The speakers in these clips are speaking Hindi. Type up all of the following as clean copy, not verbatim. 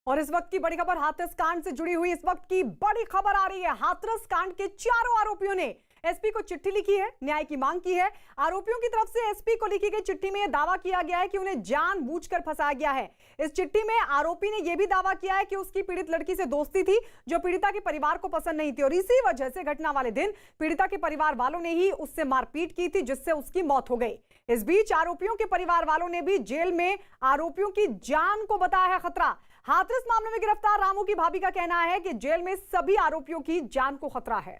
और इस वक्त की बड़ी खबर हाथरस कांड से जुड़ी हुई। इस वक्त की बड़ी खबर आ रही है। हाथरस कांड के चारों आरोपियों ने एसपी को चिट्ठी लिखी है, न्याय की मांग की है। आरोपियों की तरफ से एसपी को लिखी गई चिट्ठी में यह दावा किया गया है कि उन्हें जानबूझकर फंसाया गया है। इस चिट्ठी में आरोपी ने यह भी दावा किया है कि उसकी पीड़ित लड़की से दोस्ती थी जो पीड़िता के परिवार को पसंद नहीं थी और इसी वजह से घटना वाले दिन पीड़िता के परिवार वालों ने ही उससे मारपीट की थी जिससे उसकी मौत हो गई। इस बीच आरोपियों के परिवार वालों ने भी जेल में आरोपियों की जान को बताया है खतरा। हाथरस मामले में गिरफ्तार रामू की भाभी का कहना है कि जेल में सभी आरोपियों की जान को खतरा है।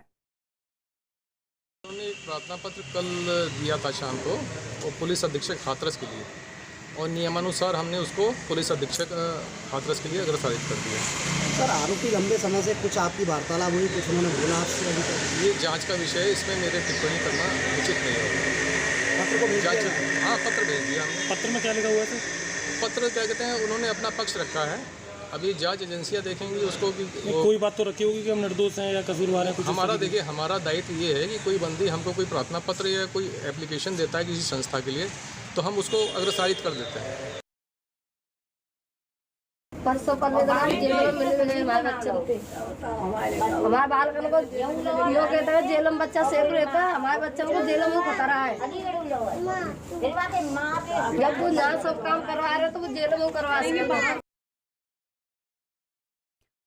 उन्होंने एक प्रार्थना पत्र कल दिया था शाम को वो पुलिस अधीक्षक हाथरस के लिए और नियमानुसार हमने उसको पुलिस अधीक्षक हाथरस के लिए अग्रसारित कर दिया। सर, आरोपी लंबे समय से कुछ आपकी वार्तालाप हुई, कुछ उन्होंने बोला आपसे? अभी तक ये जांच का विषय है, इसमें मेरे टिप्पणी करना उचित नहीं होगा। पत्र को भेज जांच, दिया? हाँ, पत्र भेज दिया हमने। पत्र में क्या लिखा हुआ है? पत्र क्या कहते हैं, उन्होंने अपना पक्ष रखा है। अभी जांच एजेंसियां देखेंगी उसको कि कोई बात तो रखी होगी कि हम निर्दोष हैं या कसूरवार हैं। कुछ हमारा देखिए, हमारा दायित्व ये है कि कोई बंदी हमको कोई प्रार्थना पत्र या कोई एप्लीकेशन देता है किसी संस्था के लिए तो हम उसको अग्रसारित कर देते हैं। परसों जेल में मिले हमारे बच्चे हमारे बालकन को यो कहता है जेल में बच्चा सेफ रहता है, हमारे बच्चों को जेल में खतरा है। जब वो यहाँ सब काम करवा रहे तो वो जेल में करवा सके।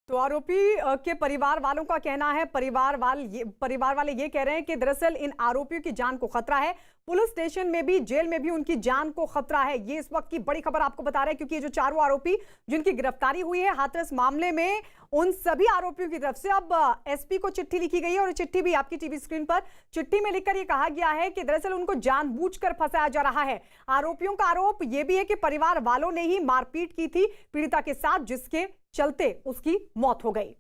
तो आरोपी के परिवार वालों का कहना है, परिवार वाले ये कह रहे हैं कि दरअसल इन आरोपियों की जान को खतरा है। पुलिस स्टेशन में भी, जेल में भी उनकी जान को खतरा है। ये इस वक्त की बड़ी खबर आपको बता रहे हैं क्योंकि ये जो चारों आरोपी जिनकी गिरफ्तारी हुई है हाथरस मामले में, उन सभी आरोपियों की तरफ से अब एसपी को चिट्ठी लिखी गई है और चिट्ठी भी आपकी टीवी स्क्रीन पर चिट्ठी में लिखकर ये कहा गया है कि दरअसल उनको जानबूझकर फंसाया जा रहा है। आरोपियों का आरोप यह भी है कि परिवार वालों ने ही मारपीट की थी पीड़िता के साथ जिसके चलते उसकी मौत हो गई।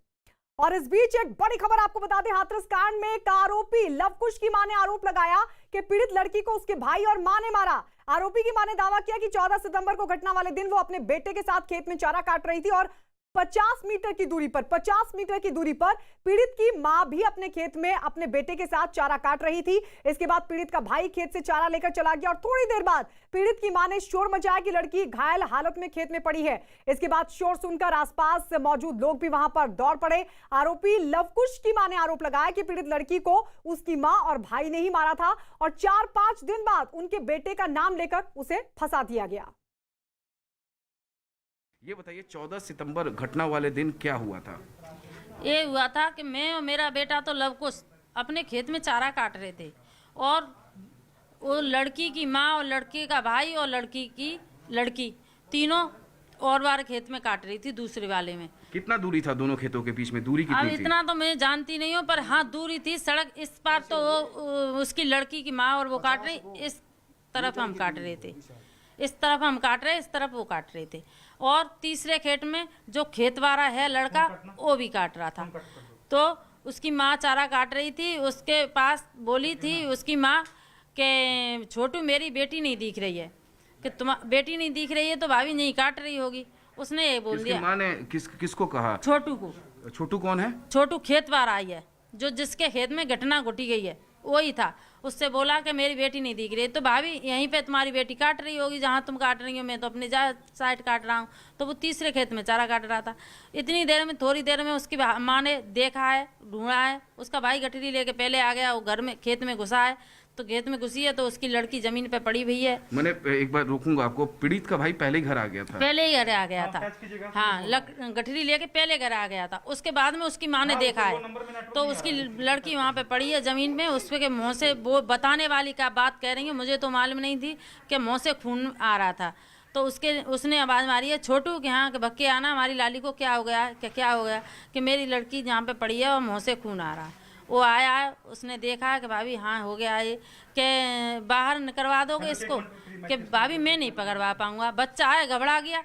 और इस बीच एक बड़ी खबर आपको बता दें, हाथरस कांड में एक आरोपी लवकुश की मां ने आरोप लगाया कि पीड़ित लड़की को उसके भाई और मां ने मारा। आरोपी की मां ने दावा किया कि 14 सितंबर को घटना वाले दिन वो अपने बेटे के साथ खेत में चारा काट रही थी और 50 मीटर की दूरी पर पीड़ित की मां भी अपने खेत में अपने बेटे के साथ चारा काट रही थी। इसके बाद पीड़ित का भाई खेत से चारा लेकर चला गया और थोड़ी देर बाद पीड़ित की मां ने शोर मचाया कि लड़की घायल हालत में खेत में पड़ी है। इसके बाद शोर सुनकर आसपास मौजूद लोग भी वहां पर दौड़ पड़े। आरोपी लवकुश की मां ने आरोप लगाया कि पीड़ित लड़की को उसकी मां और भाई ने ही मारा था और 4-5 दिन बाद उनके बेटे का नाम लेकर उसे फंसा दिया गया। ये बताइए 14 सितंबर घटना वाले दिन क्या हुआ था? ये हुआ था कि मैं और मेरा बेटा तो लवकुश अपने खेत में चारा काट रहे थे और वो लड़की की माँ और लड़के का भाई और लड़की की लड़की तीनों और बार खेत में काट रही थी दूसरे वाले में। कितना दूरी था दोनों खेतों के बीच में? दूरी कितनी थी? अब इतना तो मैं जानती नहीं हूँ पर हाँ दूरी थी। सड़क इस पार तो उसकी लड़की की माँ और वो काट रही, इस तरफ हम काट रहे थे, इस तरफ हम काट रहे, इस तरफ वो काट रहे थे। और तीसरे खेत में जो खेत वाला है लड़का वो भी काट रहा था। तो उसकी माँ चारा काट रही थी, उसके पास बोली थी उसकी माँ कि छोटू मेरी बेटी नहीं दिख रही है, कि तुम बेटी नहीं दिख रही है तो भाभी नहीं काट रही होगी। उसने ये बोल दिया। माँ ने किसको कहा? छोटू को। छोटू कौन है? छोटू खेत वाला आई है, जो जिसके खेत में घटना घटी गई है वही था। उससे बोला कि मेरी बेटी नहीं दिख रही, तो भाभी यहीं पे तुम्हारी बेटी काट रही होगी जहाँ तुम काट रही हो, मैं तो अपनी साइड काट रहा हूँ। तो वो तीसरे खेत में चारा काट रहा था। इतनी देर में, थोड़ी देर में उसकी माँ ने देखा है, ढूंढा है, उसका भाई गठरी लेके पहले आ गया, वो घर में खेत में घुसा है। तो खेत में घुसी है तो उसकी लड़की जमीन पे पड़ी हुई है। मैंने एक बार रोकूंगा आपको, पीड़ित का भाई पहले ही घर आ गया था? पहले ही घर आ गया था, हाँ, गठरी लेके पहले घर आ गया था। उसके बाद में उसकी माँ ने देखा है तो उसकी लड़की वहाँ पे पड़ी है जमीन में। उस पे मुँह से वो बताने वाली क्या बात कह रही है, मुझे तो मालूम नहीं थी कि मुँह से खून आ रहा था। तो उसने आवाज़ मारी है छोटू कि हाँ कि भक्के आना, हमारी लाली को क्या हो गया, क्या हो गया, कि मेरी लड़की जहाँ पे पड़ी है और मुँह से खून आ रहा है। वो आया, उसने देखा कि भाभी हाँ हो गया ये, कि बाहर निकलवा दोगे इसको, कि भाभी मैं नहीं पकड़वा पाऊँगा, बच्चा है, घबरा गया।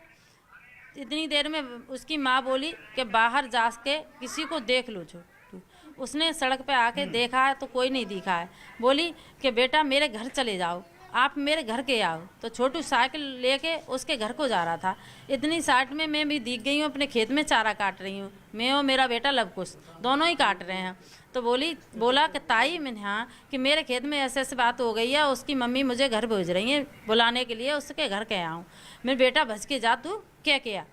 इतनी देर में उसकी माँ बोली कि बाहर जा के किसी को देख लो छोटू। उसने सड़क पे आके देखा है तो कोई नहीं दिखा है। बोली कि बेटा मेरे घर चले जाओ, आप मेरे घर के आओ। तो छोटू साइकिल लेके उसके घर को जा रहा था। इतनी साइड में मैं भी दिख गई हूँ, अपने खेत में चारा काट रही हूँ, मैं और मेरा बेटा लवकुश दोनों ही काट रहे हैं। तो बोला कि ताई, मैंने हाँ कि मेरे खेत में ऐसे ऐसे बात हो गई है, उसकी मम्मी मुझे घर भेज रही है बुलाने के लिए, उसके घर के आऊँ। मेरे बेटा भज के जा, तू क्या किया?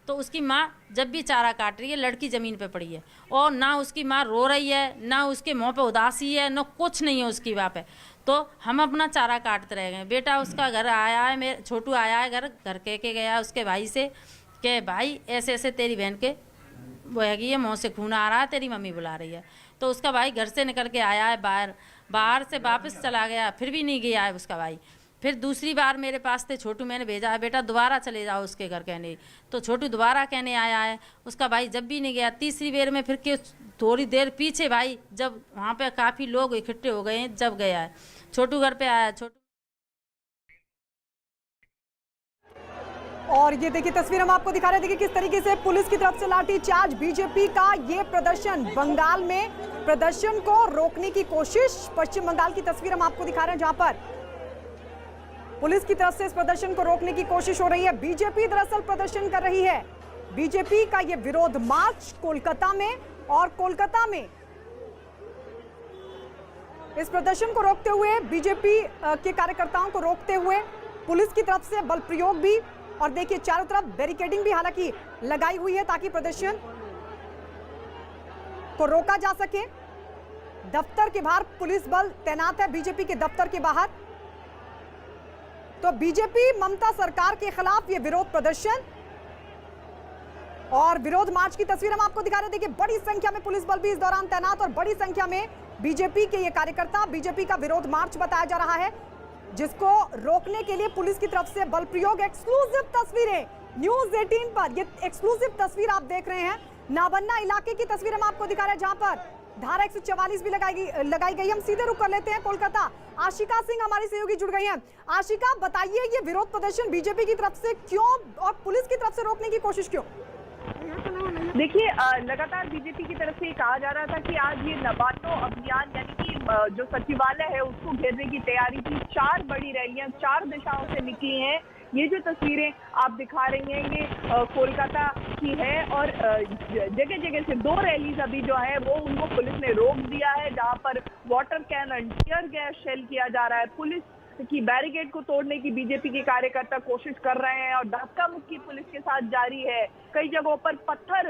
तो उसकी माँ जब भी चारा काट रही है लड़की ज़मीन पे पड़ी है और ना उसकी माँ रो रही है, ना उसके मुंह पे उदासी है, ना कुछ नहीं है उसकी वहाँ पे। तो हम अपना चारा काटते रह गए। बेटा उसका घर आया है, मेरे छोटू आया है घर कह के गया उसके भाई से कि भाई ऐसे ऐसे तेरी बहन के वो हैगी है, मुँह से खून आ रहा है, तेरी मम्मी बुला रही है। तो उसका भाई घर से निकल के आया है, बाहर से वापस चला गया, फिर भी नहीं गया है उसका भाई। फिर दूसरी बार मेरे पास थे छोटू, मैंने भेजा है बेटा दोबारा चले जाओ उसके घर कहने, तो छोटू दोबारा कहने आया है, उसका भाई जब भी नहीं गया। तीसरी बार में फिर के थोड़ी देर पीछे भाई जब वहाँ पे काफ़ी लोग इकट्ठे हो गए हैं जब गया है, छोटू घर पे आया। छोटू और ये देखिए तस्वीर हम आपको दिखा रहे थे कि किस तरीके से पुलिस की तरफ से लाठीचार्ज, बीजेपी का ये प्रदर्शन, बंगाल में प्रदर्शन को रोकने की कोशिश। पश्चिम बंगाल की तस्वीर हम आपको दिखा रहे हैं जहां पर पुलिस की तरफ से इस प्रदर्शन को रोकने की कोशिश हो रही है। बीजेपी दरअसल प्रदर्शन कर रही है, बीजेपी का ये विरोध मार्च कोलकाता में, और कोलकाता में इस प्रदर्शन को रोकते हुए, बीजेपी के कार्यकर्ताओं को रोकते हुए पुलिस की तरफ से बल प्रयोग भी, और देखिए चारों तरफ बैरिकेडिंग भी हालांकि लगाई हुई है ताकि प्रदर्शन को रोका जा सके। दफ्तर के बाहर पुलिस बल तैनात है, बीजेपी के दफ्तर के बाहर। तो बीजेपी ममता सरकार के खिलाफ ये विरोध प्रदर्शन और विरोध मार्च की तस्वीर हम आपको दिखा रहे थे कि बड़ी संख्या में पुलिस बल भी इस दौरान तैनात और बड़ी संख्या में बीजेपी के ये कार्यकर्ता, बीजेपी का विरोध मार्च बताया जा रहा है जिसको रोकने के लिए पुलिस की तरफ से बल प्रयोग। एक्सक्लूसिव तस्वीरें न्यूज़ 18 पर, ये एक्सक्लूसिव तस्वीर आप देख रहे हैं, नाबन्ना इलाके की तस्वीर हम आपको दिखा रहे हैं जहां पर धारा 144 भी लगाई गई। हम सीधे रुक कर लेते हैं कोलकाता। आशिका सिंह हमारी सहयोगी जुड़ गई हैं। आशिका बताइए ये विरोध प्रदर्शन बीजेपी की तरफ से क्यों और पुलिस की तरफ से रोकने की कोशिश क्यों? देखिए लगातार बीजेपी की तरफ से कहा जा रहा था कि आज ये नबातो अभियान यानी कि जो सचिवालय है उसको घेरने की तैयारी थी। 4 बड़ी रैलियां 4 दिशाओं से निकली हैं। ये जो तस्वीरें आप दिखा रही हैं ये कोलकाता की है और जगह जगह से 2 रैलीज अभी जो है वो उनको पुलिस ने रोक दिया है, जहां पर water cannon, tear gas shell किया जा रहा है। पुलिस की बैरिकेड को तोड़ने की बीजेपी के कार्यकर्ता कोशिश कर रहे हैं और धक्का मुक्की पुलिस के साथ जारी है। कई जगहों पर पत्थर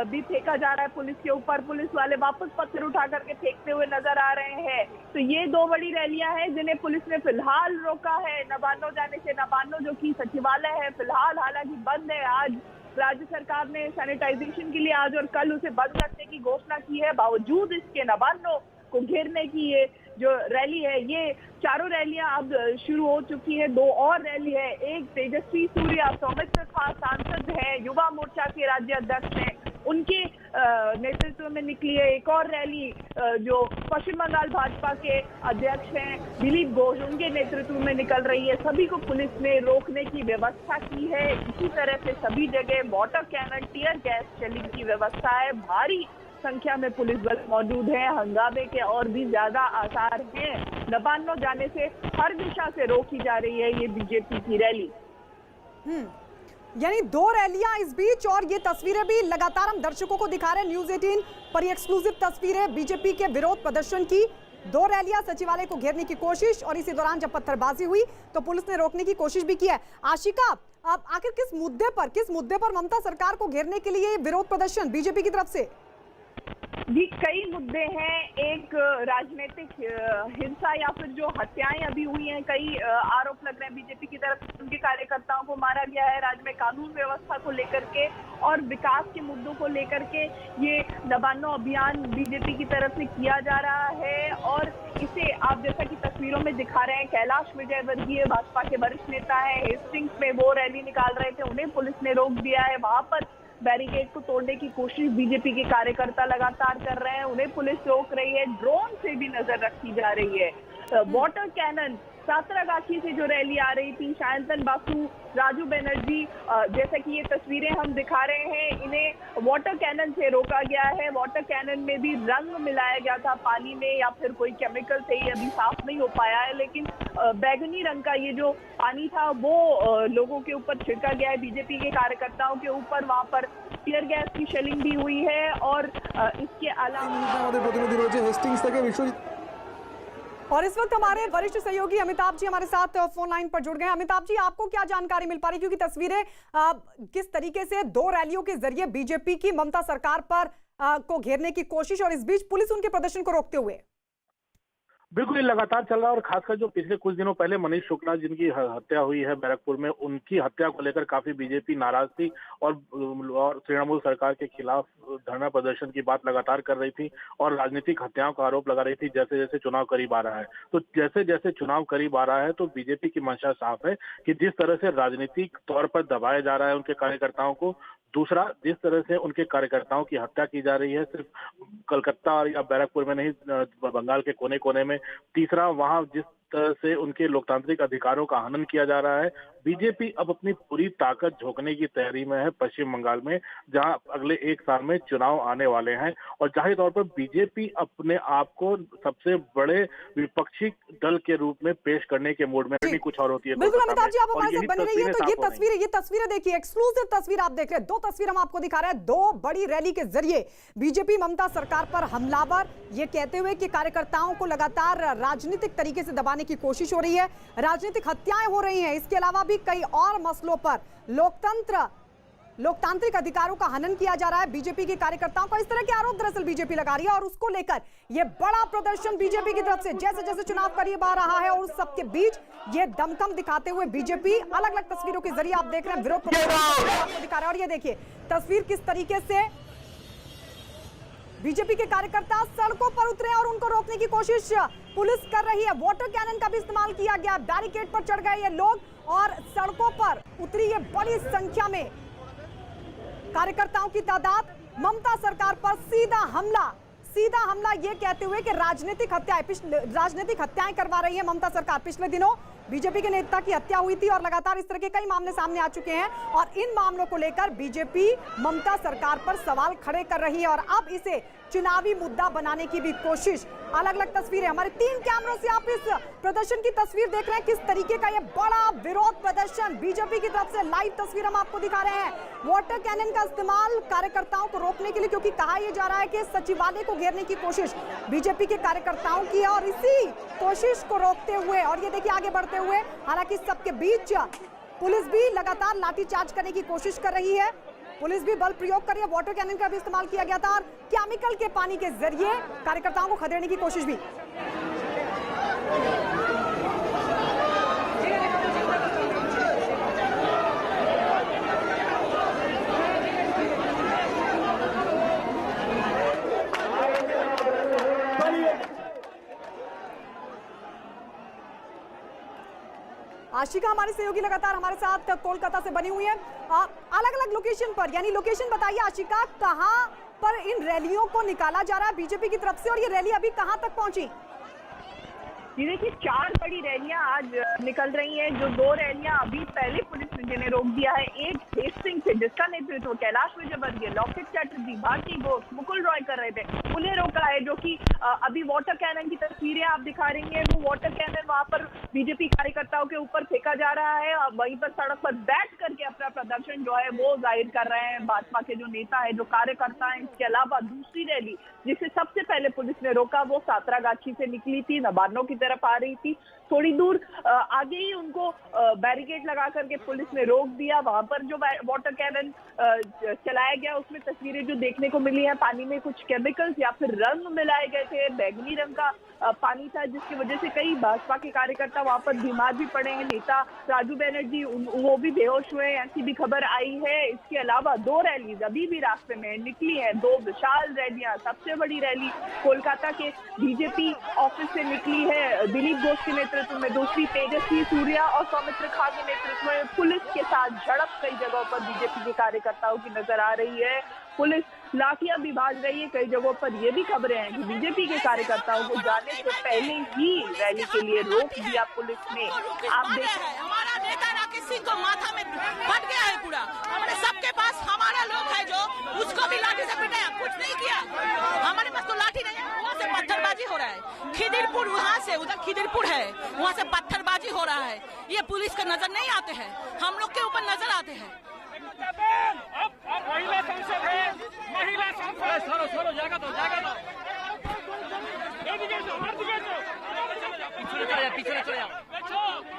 भी फेंका जा रहा है पुलिस के ऊपर, पुलिस वाले वापस पत्थर उठा करके फेंकते हुए नजर आ रहे हैं। तो ये 2 बड़ी रैलियां हैं जिन्हें पुलिस ने फिलहाल रोका है नबानो जाने से। नबानो जो कि सचिवालय है फिलहाल हालांकि बंद है। आज राज्य सरकार ने सैनिटाइजेशन के लिए आज और कल उसे बंद रखने की घोषणा की है। बावजूद इसके नबानो को घेरने की ये जो रैली है, ये 4 रैलियां अब शुरू हो चुकी है। 2 और रैली है। एक तेजस्वी सूर्या सौमित्र खान सांसद है, युवा मोर्चा के राज्य अध्यक्ष हैं, उनके नेतृत्व में निकली है। एक और रैली जो पश्चिम बंगाल भाजपा के अध्यक्ष हैं दिलीप घोष, उनके नेतृत्व में निकल रही है। सभी को पुलिस ने रोकने की व्यवस्था की है। इसी तरह से सभी जगह water cannon, tear gas shelling की व्यवस्था है। भारी संख्या में पुलिस बल मौजूद है। हंगामे के और भी ज्यादा आसार हैं। नबानो जाने से हर दिशा से रोकी जा रही है ये बीजेपी की रैली। यानी 2 रैलियां इस बीच, और ये तस्वीरें भी लगातार हम दर्शकों को दिखा रहे हैं न्यूज़ 18 पर। ये एक्सक्लूसिव तस्वीरें बीजेपी के विरोध प्रदर्शन की। 2 रैलियां, सचिवालय को घेरने की कोशिश, और इसी दौरान जब पत्थरबाजी हुई तो पुलिस ने रोकने की कोशिश भी की है। आशिका, अब आखिर किस मुद्दे पर ममता सरकार को घेरने के लिए विरोध प्रदर्शन बीजेपी की तरफ से? जी कई मुद्दे हैं। एक राजनीतिक हिंसा या फिर जो हत्याएं अभी हुई हैं, कई आरोप लग रहे हैं बीजेपी की तरफ से। उनके कार्यकर्ताओं को मारा गया है। राज्य में कानून व्यवस्था को लेकर के और विकास के मुद्दों को लेकर के ये नबानो अभियान बीजेपी की तरफ से किया जा रहा है। और इसे आप जैसा कि तस्वीरों में दिखा रहे हैं, कैलाश विजयवर्गीय भाजपा के वरिष्ठ नेता है, हेस्टिंग्स में वो रैली निकाल रहे थे, उन्हें पुलिस ने रोक दिया है। वहां पर बैरिकेड को तोड़ने की कोशिश बीजेपी के कार्यकर्ता लगातार कर रहे हैं, उन्हें पुलिस रोक रही है। ड्रोन से भी नजर रखी जा रही है। वाटर कैनन, सातरागाछी से जो रैली आ रही थी, शायंतन बासु, राजू बनर्जी, जैसा कि ये तस्वीरें हम दिखा रहे हैं, इन्हें वाटर कैनन से रोका गया है। वाटर कैनन में भी रंग मिलाया गया था पानी में या फिर कोई केमिकल से, ये अभी साफ नहीं हो पाया है, लेकिन बैगनी रंग का ये जो पानी था वो लोगों के ऊपर छिड़का गया है, बीजेपी के कार्यकर्ताओं के ऊपर। वहां पर टीयर गैस की शेलिंग भी हुई है और इसके अलावा আমাদের প্রতিনিধি রয়েছে হেস্টিংস থেকে বিশ্বজিৎ। और इस वक्त हमारे वरिष्ठ सहयोगी अमिताभ जी हमारे साथ फोन लाइन पर जुड़ गए हैं। अमिताभ जी, आपको क्या जानकारी मिल पा रही, क्योंकि तस्वीरें किस तरीके से 2 रैलियों के जरिए बीजेपी की ममता सरकार पर को घेरने की कोशिश और इस बीच पुलिस उनके प्रदर्शन को रोकते हुए? बिल्कुल, ये लगातार चल रहा है और खासकर जो पिछले कुछ दिनों पहले मनीष शुक्ला जिनकी हत्या हुई है बैरकपुर में, उनकी हत्या को लेकर काफी बीजेपी नाराज थी और तृणमूल सरकार के खिलाफ धरना प्रदर्शन की बात लगातार कर रही थी और राजनीतिक हत्याओं का आरोप लगा रही थी जैसे जैसे चुनाव करीब आ रहा है। तो जैसे जैसे चुनाव करीब आ रहा है तो बीजेपी की मंशा साफ है कि जिस तरह से राजनीतिक तौर पर दबाया जा रहा है उनके कार्यकर्ताओं को, दूसरा जिस तरह से उनके कार्यकर्ताओं की हत्या की जा रही है सिर्फ कलकत्ता या बैरकपुर में नहीं, बंगाल के कोने कोने में, तीसरा वहां जिस तरह से उनके लोकतांत्रिक अधिकारों का हनन किया जा रहा है, बीजेपी अब अपनी पूरी ताकत झोंकने की तैयारी में है पश्चिम बंगाल में, जहां अगले 1 साल में चुनाव आने वाले हैं और जाहिर तौर पर बीजेपी अपने आप को सबसे बड़े विपक्षी दल के रूप में पेश करने के मूड में कुछ और होती है। बिल्कुल अमिताभ जी, आप हमारे साथ बने रहिए। तो ये तस्वीरें देखिए, एक्सक्लूसिव तस्वीर आप देख रहे हैं। 2 तस्वीर हम आपको दिखा रहे हैं। 2 बड़ी रैली के जरिए बीजेपी ममता सरकार पर हमलावर, ये कहते हुए कि कार्यकर्ताओं को लगातार राजनीतिक तरीके से दबाने की कोशिश हो रही है, राजनीतिक हत्याएं हो रही हैं। इसके अलावा भी कई और मसलों पर लोकतांत्रिक अधिकारों का हनन किया जा रहा है बीजेपी के कार्यकर्ताओं को। इस तरह के आरोप दरअसल बीजेपी लगा रही है और उसको लेकर यह बड़ा प्रदर्शन बीजेपी की तरफ से जैसे जैसे चुनाव करीब आ रहा है और उस सबके बीच ये दमखम दिखाते हुए बीजेपी अलग अलग तस्वीरों के जरिए आप देख रहे हैं विरोध प्रदर्शन दिखा रहा है। और ये देखिए तस्वीर किस तरीके से बीजेपी के कार्यकर्ता सड़कों पर उतरे और उनको रोकने की कोशिश पुलिस कर रही है। वाटर कैनन का भी इस्तेमाल किया गया, बैरिकेड पर चढ़ गए ये लोग और सड़कों पर उतरी ये बड़ी संख्या में कार्यकर्ताओं की तादाद। ममता सरकार पर सीधा हमला ये कहते हुए कि राजनीतिक हत्याएं करवा रही है ममता सरकार। पिछले दिनों बीजेपी के नेता की हत्या हुई थी और लगातार इस तरह के कई मामले सामने आ चुके हैं और इन मामलों को लेकर बीजेपी ममता सरकार पर सवाल खड़े कर रही है और अब इसे चुनावी मुद्दा बनाने की भी कोशिश। अलग अलग तस्वीरें हमारे 3 कैमरों से आप इस प्रदर्शन की तस्वीर देख रहे हैं, किस तरीके का ये बड़ा विरोध प्रदर्शन बीजेपी की तरफ से लाइव तस्वीर हम आपको दिखा रहे हैं। वाटर कैनन का इस्तेमाल कार्यकर्ताओं को रोकने के लिए, क्योंकि कहा यह जा रहा है कि सचिवालय को घेरने की कोशिश बीजेपी के कार्यकर्ताओं की है और इसी कोशिश को रोकते हुए और ये देखिए आगे बढ़ते हुए, हालांकि सबके बीच पुलिस भी लगातार लाठीचार्ज करने की कोशिश कर रही है। पुलिस भी बल प्रयोग कर रही है, वाटर कैनन का भी इस्तेमाल किया गया था और केमिकल के पानी के जरिए कार्यकर्ताओं को खदेड़ने की कोशिश भी। आशिका हमारे सहयोगी लगातार हमारे साथ कोलकाता से बनी हुई है अलग अलग लोकेशन पर, यानी लोकेशन बताइए आशिका, कहां पर इन रैलियों को निकाला जा रहा है बीजेपी की तरफ से और ये रैली अभी कहां तक पहुंची? ये देखिए 4 बड़ी रैलियां आज निकल रही हैं। जो 2 रैलियां अभी पहले पुलिस ने जिन्हें रोक दिया है, एक हेस्टिंग से जिसका नेतृत्व कैलाश विजयवर्गीय, लॉकेट चैटर्जी, भारती घोष, मुकुल रॉय कर रहे थे, उन्हें रोका है। जो कि अभी वाटर कैनन की तस्वीरें आप दिखा रही हैं, वो वाटर कैनन वहां पर बीजेपी कार्यकर्ताओं के ऊपर फेंका जा रहा है और वहीं पर सड़क पर बैठ करके अपना प्रदर्शन जो है वो जाहिर कर रहे हैं भाजपा के जो नेता है, जो कार्यकर्ता है। इसके अलावा दूसरी रैली जिसे सबसे पहले पुलिस ने रोका वो सातरागाछी से निकली थी, नबार्नो की तरफ आ रही थी। थोड़ी दूर आगे ही उनको बैरिकेड लगा करके पुलिस ने रोक दिया। वहां पर जो वाटर कैनन चलाया गया उसमें तस्वीरें जो देखने को मिली हैं, पानी में कुछ केमिकल्स या फिर रंग मिलाए गए थे, बैंगनी रंग का पानी था, जिसकी वजह से कई भाजपा के कार्यकर्ता वहां पर बीमार भी पड़े हैं। नेता राजू बनर्जी वो भी बेहोश हुए, ऐसी भी खबर आई है। इसके अलावा 2 रैलीज अभी भी रास्ते में निकली हैं, 2 विशाल रैलियां। सबसे बड़ी रैली कोलकाता के बीजेपी ऑफिस से निकली है दिलीप घोष के नेतृत्व में, दूसरी तेजस्वी सूर्या और सौमित्र खा के नेतृत्व में। पुलिस के साथ झड़प कई जगहों पर बीजेपी के कार्यकर्ताओं की नजर आ रही है। पुलिस लाठियां भी भाज रही है। कई जगहों पर ये भी खबरें हैं कि बीजेपी के कार्यकर्ताओं को जाने से पहले ही रैली के लिए रोक दिया पुलिस ने। आप देख रहे हैं हमारा नेता राकेश सिंह को माथा में फट गया है पूरा। हमारे सबके पास हमारा लोग है जो उसको भी लाठी से पिटाया, कुछ नहीं किया। हमारे पास तो लाठी नहीं है, वहाँ से पत्थरबाजी हो रहा है। खिदिरपुर वहाँ से उधर खिदिरपुर है, वहाँ से पत्थरबाजी हो रहा है। ये पुलिस का नजर नहीं आते हैं, हम लोग के ऊपर नजर आते हैं। महिला संसद है, महिला संसद।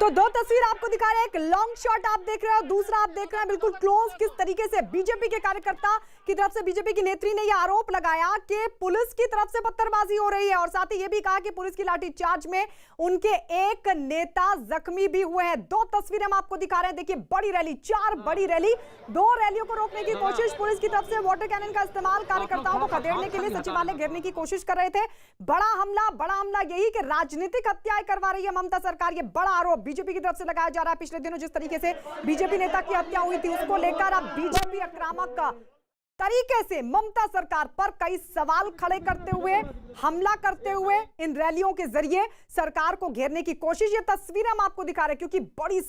तो दो तस्वीर आपको दिखा रहे हैं, एक लॉन्ग शॉट आप देख रहे हो, दूसरा आप देख रहे हैं बिल्कुल क्लोज किस तरीके से बीजेपी के कार्यकर्ता की तरफ से बीजेपी की नेत्री ने यह आरोप लगाया कि पुलिस की तरफ से पत्थरबाजी हो रही है और साथ ही यह भी कहा कि पुलिस की लाठीचार्ज में उनके एक नेता जख्मी भी हुए हैं। दो तस्वीरें हम आपको दिखा रहे हैं, देखिए बड़ी रैली, 4 बड़ी रैली, 2 रैलियों को रोकने की कोशिश, पुलिस की तरफ से वाटर कैनन का इस्तेमाल, कार्यकर्ताओं को खदेड़ने के लिए सचिवालय घेरने की कोशिश कर रहे थे। बड़ा हमला यही कि राजनीतिक हत्याएं करवा रही है ममता सरकार, ये बड़ा आरोप बीजेपी की तरफ से लगाया जा रहा है। पिछले दिनों जिस तरीके से बीजेपी नेता की हत्या हुई थी उसको लेकर अब बीजेपी आक्रामक तरीके से ममता सरकार पर कई सवाल खड़े करते हुए, हमला करते हुए इन रैलियों के जरिए सरकार को घेरने की कोशिश, ये तस्वीरें हम आपको दिखा रहे हैं क्योंकि बड़ी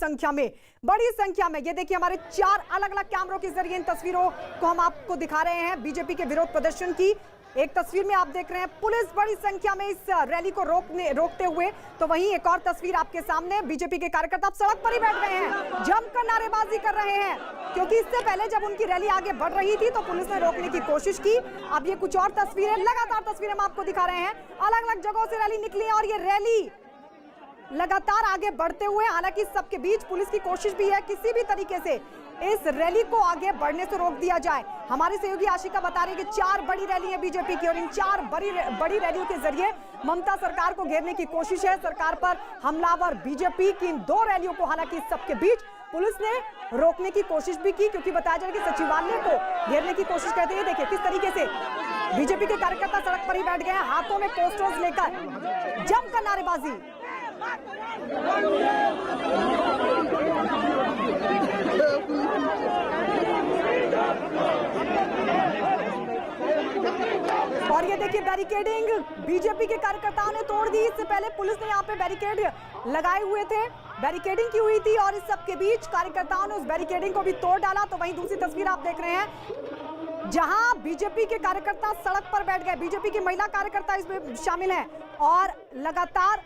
संख्या में ये देखिए हमारे 4 अलग अलग कैमरों के जरिए इन तस्वीरों को हम आपको दिखा रहे हैं बीजेपी के विरोध प्रदर्शन की। एक तस्वीर में आप देख रहे हैं पुलिस बड़ी संख्या में इस रैली को रोकते हुए, तो वहीं एक और तस्वीर आपके सामने, बीजेपी के कार्यकर्ता अब सड़क पर ही बैठ गए हैं, जमकर नारेबाजी कर रहे हैं क्योंकि इससे पहले जब उनकी रैली आगे बढ़ रही थी तो पुलिस ने रोकने की कोशिश की। अब ये कुछ और तस्वीरें, लगातार तस्वीरें हम आपको दिखा रहे हैं, अलग अलग जगहों से रैली निकली है और ये रैली लगातार आगे बढ़ते हुए, हालांकि सबके बीच पुलिस की कोशिश भी है किसी भी तरीके से इस रैली को आगे बढ़ने से रोक दिया जाए। हमारी सहयोगी आशिका बता रही है कि 4 बड़ी रैली है बीजेपी की और इन 4 बड़ी रैलियों के जरिए ममता सरकार को घेरने की कोशिश है। सरकार पर हमलावर बीजेपी की इन 2 रैलियों को हालांकि सबके बीच पुलिस ने रोकने की कोशिश भी की क्योंकि बताया जा रहा है कि सचिवालय को घेरने की कोशिश करते हैं। देखिए किस तरीके से बीजेपी के कार्यकर्ता सड़क पर ही बैठ गए हैं, हाथों में पोस्टर्स लेकर जमकर नारेबाजी। और ये देखिए बैरिकेडिंग बीजेपी के कार्यकर्ताओं ने तोड़ दी, इससे पहले पुलिस ने यहाँ पे बैरिकेड लगाए हुए थे, बैरिकेडिंग की हुई थी और इस सब के बीच कार्यकर्ताओं ने उस बैरिकेडिंग को भी तोड़ डाला। तो वहीं दूसरी तस्वीर आप देख रहे हैं जहां बीजेपी के कार्यकर्ता सड़क पर बैठ गए, बीजेपी की महिला कार्यकर्ता इसमें शामिल हैं और लगातार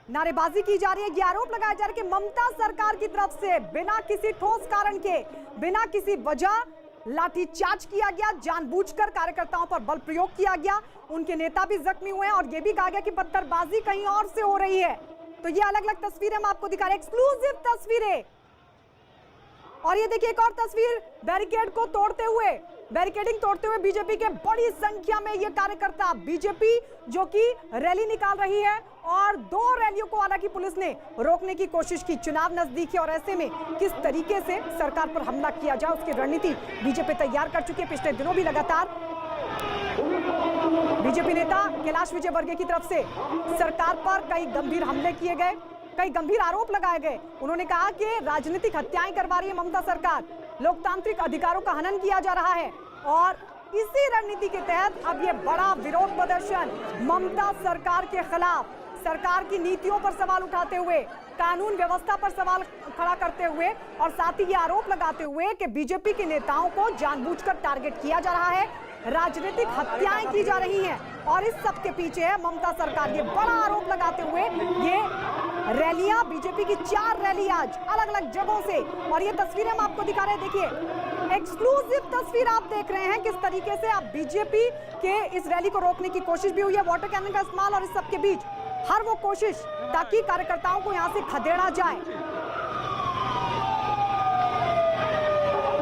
नारेबाजी की जा रही है। ये आरोप लगाया जा रहा है कि ममता सरकार की तरफ से बिना किसी ठोस कारण के, बिना किसी वजह लाठीचार्ज किया गया, जानबूझकर कार्यकर्ताओं पर बल प्रयोग किया गया, उनके नेता भी जख्मी हुए हैं और यह भी कहा गया कि पत्थरबाजी कहीं और से हो रही है। तो ये अलग अलग तस्वीरें हम आपको दिखा रहे हैं, एक्सक्लूसिव तस्वीरें। और ये देखिए एक और तस्वीर, बैरिकेडिंग तोड़ते हुए बीजेपी के बड़ी संख्या में ये कार्यकर्ता, बीजेपी जो कि रैली निकाल रही है और 2 रैलियों को हालांकि पुलिस ने रोकने की कोशिश की। चुनाव नजदीक है और ऐसे में किस तरीके से सरकार पर हमला किया जाए उसकी रणनीति बीजेपी तैयार कर चुकी है। पिछले दिनों भी लगातार बीजेपी नेता कैलाश विजयवर्गीय की तरफ से सरकार पर कई गंभीर हमले किए गए, कई गंभीर आरोप लगाए गए। उन्होंने कहा कि राजनीतिक हत्याएं करवा रही है ममता सरकार, लोकतांत्रिक अधिकारों का हनन किया जा रहा है और इसी रणनीति के तहत अब ये बड़ा विरोध प्रदर्शन ममता सरकार के खिलाफ, सरकार की नीतियों पर सवाल उठाते हुए, कानून व्यवस्था पर सवाल खड़ा करते हुए और साथ ही ये आरोप लगाते हुए कि बीजेपी के नेताओं को जानबूझकर टारगेट किया जा रहा है, राजनीतिक हत्याएं की जा रही हैं और इस सब के पीछे है ममता सरकार। ये बड़ा आरोप लगाते हुए ये रैलियां, बीजेपी की 4 रैली आज अलग अलग जगहों से, और ये तस्वीरें हम आपको दिखा रहे हैं, देखिए एक्सक्लूसिव तस्वीर आप देख रहे हैं किस तरीके से अब बीजेपी के इस रैली को रोकने की कोशिश भी हुई है, वाटर कैनन का इस्तेमाल और इस सब के बीच हर वो कोशिश ताकि कार्यकर्ताओं को यहां से खदेड़ा जाए।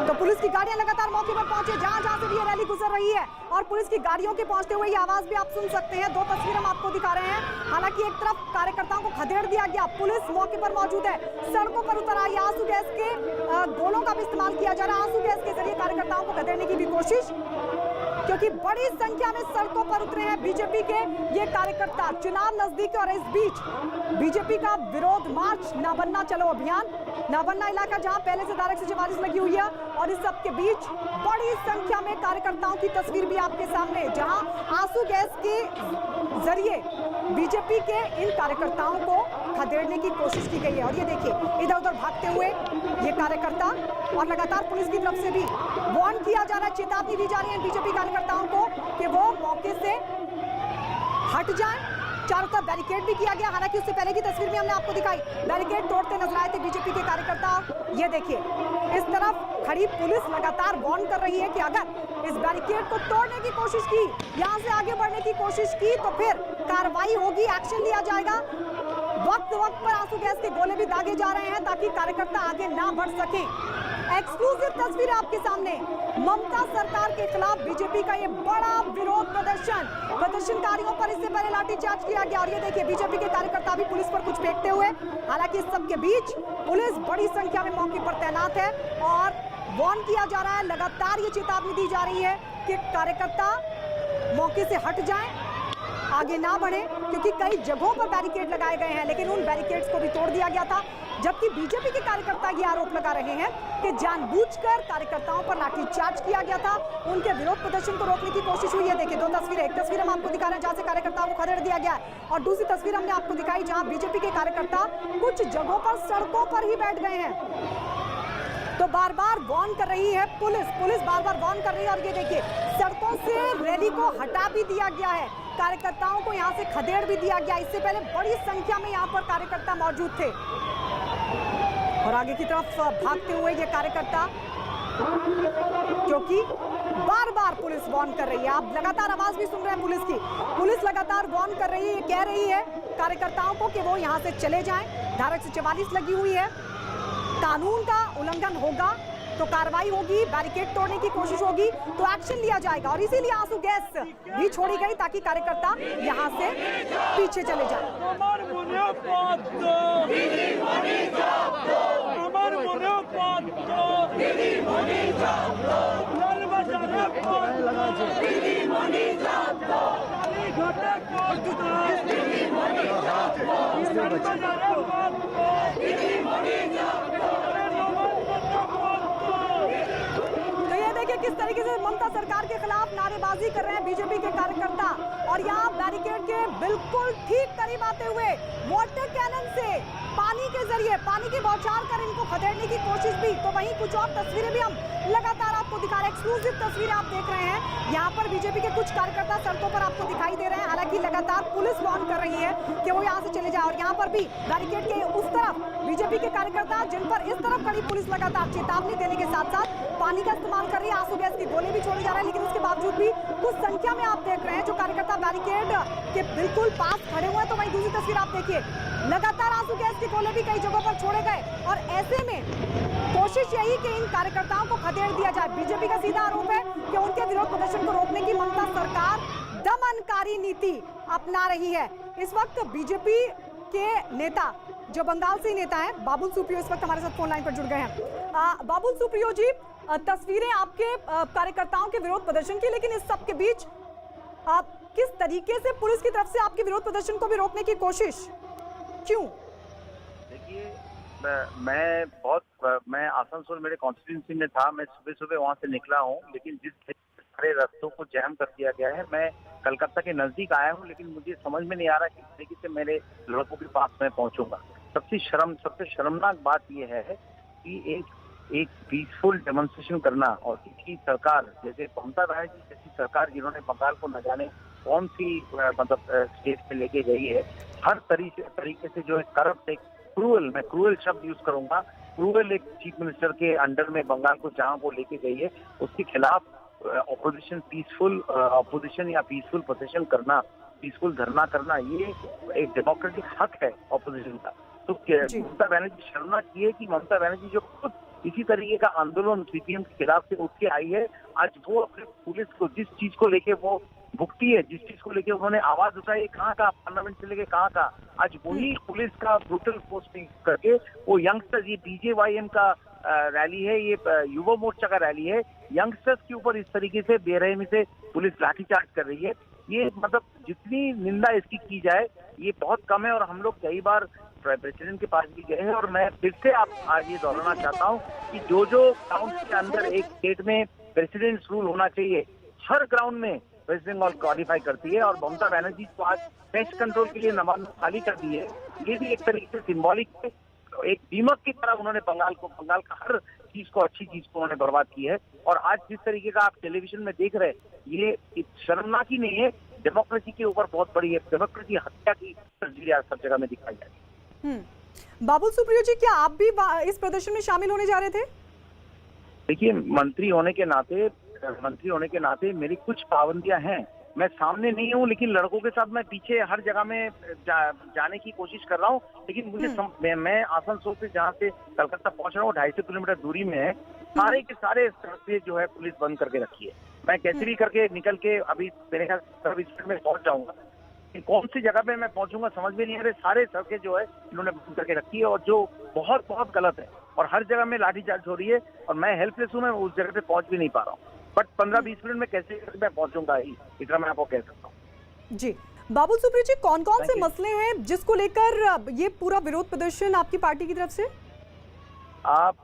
तो पुलिस की गाड़ियां लगातार मौके पर पहुंचे, जहां से भी ये रैली गुजर रही है और पुलिस की गाड़ियों के पहुंचते हुए ये आवाज भी आप सुन सकते हैं। 2 तस्वीरें हम आपको दिखा रहे हैं, हालांकि एक तरफ कार्यकर्ताओं को खदेड़ दिया गया, पुलिस मौके पर मौजूद है, सड़कों पर उतर आई, आंसू गैस के गोलों का भी इस्तेमाल किया जा रहा है, आंसू गैस के जरिए कार्यकर्ताओं को खदेड़ने की भी कोशिश, क्योंकि बड़ी संख्या में सड़कों पर उतरे हैं बीजेपी के ये कार्यकर्ता। चुनाव नजदीक और इस बीच बीजेपी का विरोध मार्च, ना बनना चलो अभियान, ना बनना इलाका जहां पहले से डायरेक्ट से बारिश लगी हुई है और इस सब के बीच बड़ी संख्या में कार्यकर्ताओं की तस्वीर भी आपके सामने, जहां आंसू गैस के जरिए बीजेपी के इन कार्यकर्ताओं को खदेड़ने की कोशिश की गई है। और ये देखिए इधर उधर भागते हुए ये कार्यकर्ता और लगातार पुलिस की तरफ से भी वार्न किया जा रहा है, चेतावनी दी जा रही है बीजेपी कार्यकर्ताओं को कि वो मौके से हट जाएं। चारों तरफ बैरिकेड भी किया गया, हालांकि उससे पहले की तस्वीर में हमने आपको दिखाई, बैरिकेड तोड़ते नजर आए थे बीजेपी के कार्यकर्ता। ये देखिए इस तरफ खड़ी पुलिस लगातार वार्न कर रही है कि अगर इस बैरिकेड को तोड़ने की कोशिश की, यहां से आगे बढ़ने की कोशिश की तो फिर कार्रवाई होगी, एक्शन लिया जाएगा। वक्त वक्त पर आंसू गैस के गोले भी दागे जा रहे हैं ताकि कार्यकर्ता आगे ना बढ़ सके। एक्सक्लूसिव तस्वीर आपके सामने, ममता सरकार के खिलाफ बीजेपी का ये बड़ा विरोध प्रदर्शन। प्रदर्शनकारियों पर इससे पहले लाठीचार्ज किया गया और ये देखिए बीजेपी के कार्यकर्ता भी पुलिस पर कुछ फेंकते हुए। हालांकि इस सब के बीच पुलिस बड़ी संख्या में मौके पर तैनात है और वार्न किया जा रहा है, लगातार ये चेतावनी दी जा रही है कि कार्यकर्ता मौके से हट जाएं, आगे ना बढ़े, क्योंकि कई जगहों पर बैरिकेड लगाए गए हैं लेकिन उन बैरिकेड्स को भी तोड़ दिया गया था। जबकि बीजेपी के कार्यकर्ता ये आरोप लगा रहे हैं कि जानबूझकर कार्यकर्ताओं पर लाठीचार्ज किया गया था, उनके विरोध प्रदर्शन को रोकने की कोशिश हुई है। देखिए दो तस्वीरें, एक तस्वीर हम आपको दिखा रहे हैं जहां से कार्यकर्ताओं को खदेड़ दिया गया है और दूसरी तस्वीर हमने आपको दिखाई जहां बीजेपी के कार्यकर्ता कुछ जगहों पर सड़कों पर ही बैठ गए हैं। तो बार बार वार्न कर रही है पुलिस बार बार वार्न कर रही है और ये देखिए सड़कों से रैली को हटा भी दिया गया है, कार्यकर्ताओं को यहां से खदेड़ भी दिया गया। इससे पहले बड़ी संख्या में यहां पर कार्यकर्ता मौजूद थे और आगे की तरफ भागते हुए ये कार्यकर्ता, क्योंकि बार बार पुलिस वार्न कर रही है। आप लगातार आवाज भी सुन रहे हैं पुलिस की, पुलिस लगातार वार्न कर रही है, ये कह रही है कार्यकर्ताओं को कि वो यहां से चले जाएं। धारा 144 लगी हुई है, कानून का उल्लंघन होगा तो कार्रवाई होगी, बैरिकेड तोड़ने की कोशिश होगी तो एक्शन लिया जाएगा और इसीलिए आंसू गैस भी छोड़ी गई ताकि कार्यकर्ता यहां से पीछे चले जाएं। तो ये देखिए किस तरीके से ममता सरकार के खिलाफ नारेबाजी कर रहे हैं बीजेपी के कार्यकर्ता और यहाँ बैरिकेड के बिल्कुल ठीक करीब आते हुए वाटर कैनन से पानी के जरिए पानी की बौछार कर इनको खदेड़ने की कोशिश भी। तो वहीं कुछ और तस्वीरें भी हम लगातार आपको दिखा रहे हैं, एक्सक्लूसिव तस्वीरें आप देख रहे हैं। यहाँ पर बीजेपी के कुछ कार्यकर्ता सड़कों पर आपको दिखाई दे रहे हैं, हालांकि लगातार पुलिस वार्न कर रही है कि वो यहाँ से चले जाए और यहाँ पर भी बैरिकेड के उस तरफ बीजेपी के कार्यकर्ता जिन पर इस तरफ खड़ी पुलिस लगातार चेतावनी देने के साथ साथ पानी का इस्तेमाल कर रही है, आंसू गैस के गोले भी छोड़े जा रहे हैं, लेकिन उसके बावजूद भी कुछ संख्या में आप देख रहे हैं जो कार्यकर्ता बैरिकेड के बिल्कुल पास खड़े हुए हैं। तो वहीं दूसरी तस्वीर आप देखिए, लगातार आंसू गैस के गोले भी कई जगहों पर छोड़े गए और ऐसे में कोशिश यही कि इन कार्यकर्ताओं को खदेड़ दिया जाए। बीजेपी का सीधा आरोप है कि उनके विरोध प्रदर्शन को रोकने की ममता सरकार दमनकारी नीति अपना रही है। इस वक्त बीजेपी के नेता जो बंगाल से नेता हैं बाबुल सुप्रियो इस वक्त हमारे साथ फोन लाइन पर जुड़ गए हैं। बाबुल सुप्रियो जी, तस्वीरें आपके कार्यकर्ताओं के विरोध प्रदर्शन की, लेकिन इस सब के बीच किस तरीके से पुलिस की तरफ से आपके विरोध प्रदर्शन को भी रोकने की कोशिश क्यों? देखिए मैं आसनसोल मेरे कॉन्स्टिट्यूंसी में था, मैं सुबह सुबह वहां से निकला हूं, लेकिन जिस सारे रास्तों को जैम कर दिया गया है, मैं कलकत्ता के नजदीक आया हूं, लेकिन मुझे समझ में नहीं आ रहा कि किस तरीके से मेरे लड़कों के पास मैं पहुंचूंगा। सबसे शर्मनाक बात यह है कि एक पीसफुल डेमोन्स्ट्रेशन करना और किसी सरकार जैसे ममता बनर्जी जैसी सरकार जिन्होंने बंगाल को न जाने कौन सी मतलब स्टेट पे लेके गई है, हर तरीके से जो है करप्ट, एक क्रूअल, मैं क्रूअल शब्द यूज करूंगा, क्रूअल एक चीफ मिनिस्टर के अंडर में बंगाल को जहां वो लेके गई है, उसके खिलाफ ऑपोजिशन पीसफुल ऑपोजिशन या पीसफुल प्रोटेस्ट करना, पीसफुल धरना करना, ये एक डेमोक्रेटिक हक है ऑपोजिशन का। तो ममता बनर्जी शर्मनाक की है कि ममता बनर्जी जो खुद इसी तरीके का आंदोलन सीपीएम के खिलाफ से उठ के आई है, आज वो अपने पुलिस को जिस चीज को लेके वो भुगती है, जिस चीज को लेके उन्होंने आवाज उठाई, कहाँ का पार्लियामेंट से लेके कहाँ का, आज वही पुलिस का ब्रूटल पोस्टिंग करके वो यंगस्टर्स, ये बीजेवाईएम का रैली है, ये युवा मोर्चा का रैली है, यंगस्टर्स के ऊपर इस तरीके से बेरहमी से पुलिस लाठीचार्ज कर रही है। ये मतलब जितनी निंदा इसकी की जाए ये बहुत कम है और हम लोग कई बार प्रेसिडेंट के पास भी गए हैं और मैं फिर से आप आज ये दोहराना चाहता हूँ कि जो ग्राउंड के अंदर एक स्टेट में प्रेसिडेंट रूल होना चाहिए, हर ग्राउंड में वेस्ट बंगाल क्वालिफाई करती है और ममता बनर्जी को आज पेस्ट कंट्रोल के लिए नमाज खाली कर दी है। ये भी एक तरीके से सिंबॉलिक है, एक दीमक की तरह उन्होंने बंगाल का हर चीज को, अच्छी चीज को उन्होंने बर्बाद की है। और आज जिस तरीके का आप टेलीविजन में देख रहे हैं, ये शर्मनाक ही नहीं है, डेमोक्रेसी के ऊपर बहुत बड़ी है, डेमोक्रेसी हत्या की तस्वीरें आज सब जगह में दिखाई जा रही है। बाबुल सुप्रियो जी, क्या आप भी इस प्रदर्शन में शामिल होने जा रहे थे? देखिए, मंत्री होने के नाते मेरी कुछ पाबंदियां हैं मैं सामने नहीं हूँ, लेकिन लड़कों के साथ मैं पीछे हर जगह में जाने की कोशिश कर रहा हूँ। लेकिन मुझे मैं आसनसोल से जहाँ से कलकत्ता पहुँच रहा हूँ 250 किलोमीटर दूरी में है। सारे के सारे सड़कें जो है पुलिस बंद करके रखी है। मैं कैसे भी करके निकल के अभी मेरे ख्याल सर्विस में पहुँच जाऊंगा। कौन सी जगह पे मैं पहुंचूंगा समझ में नहीं आ रहा। सारे सड़कें जो है इन्होंने बंद करके रखी है और जो बहुत बहुत गलत है, और हर जगह में लाठीचार्ज हो रही है और मैं हेल्पलेस हूँ। मैं उस जगह पे पहुंच भी नहीं पा रहा हूँ, बट 15-20 मिनट में कैसे मैं पहुंचूंगा ही, इतना मैं आपको कह सकता हूँ। जी बाबुल सुप्रियो जी, कौन कौन से मसले हैं जिसको लेकर ये पूरा विरोध प्रदर्शन आपकी पार्टी की तरफ से? आप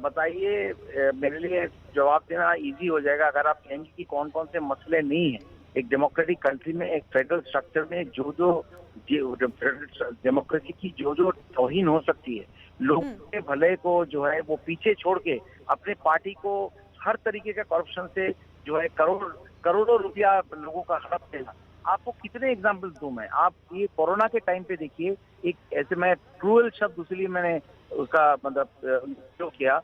बताइए, मेरे लिए जवाब देना इजी हो जाएगा अगर आप कहेंगे कि कौन कौन से मसले नहीं है। एक डेमोक्रेटिक कंट्री में, एक फेडरल स्ट्रक्चर में जो डेमोक्रेसी की जो तौहीन हो सकती है, लोगों के भले को जो है वो पीछे छोड़ के अपने पार्टी को हर तरीके का करप्शन से जो है करोड़ों रुपया लोगों का हड़प देना। आपको कितने एग्जाम्पल्स दूं मैं? आप ये कोरोना के टाइम पे देखिए, एक ऐसे मैं क्रूअल शब्द इसलिए मैंने उसका मतलब जो किया,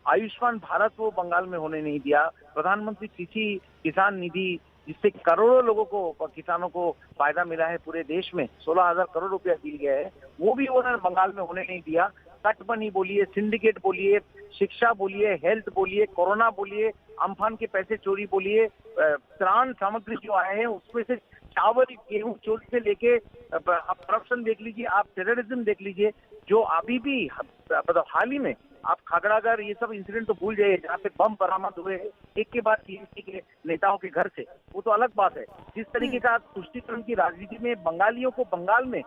आयुष्मान भारत वो बंगाल में होने नहीं दिया। प्रधानमंत्री कृषि किसान निधि जिससे करोड़ों लोगों को, किसानों को फायदा मिला है पूरे देश में, 16,000 करोड़ रुपया दिया गया है, वो भी उन्होंने बंगाल में होने नहीं दिया। कट मनी बोलिए, सिंडिकेट बोलिए, शिक्षा बोलिए, हेल्थ बोलिए, कोरोना बोलिए, अम्फान के पैसे चोरी बोलिए, त्राण सामग्री जो आए हैं उसमें से चावल गेहूं चोरी से लेके आप करप्शन देख लीजिए, आप टेररिज्म देख लीजिए, जो अभी भी मतलब हाल ही में आप खागड़ागढ़ ये सब इंसिडेंट तो भूल जाइए जहाँ पे बम बरामद हुए एक के बाद टीएमसी के नेताओं के घर से, वो तो अलग बात है। जिस तरीके का तुष्टीकरण की राजनीति में बंगालियों को बंगाल में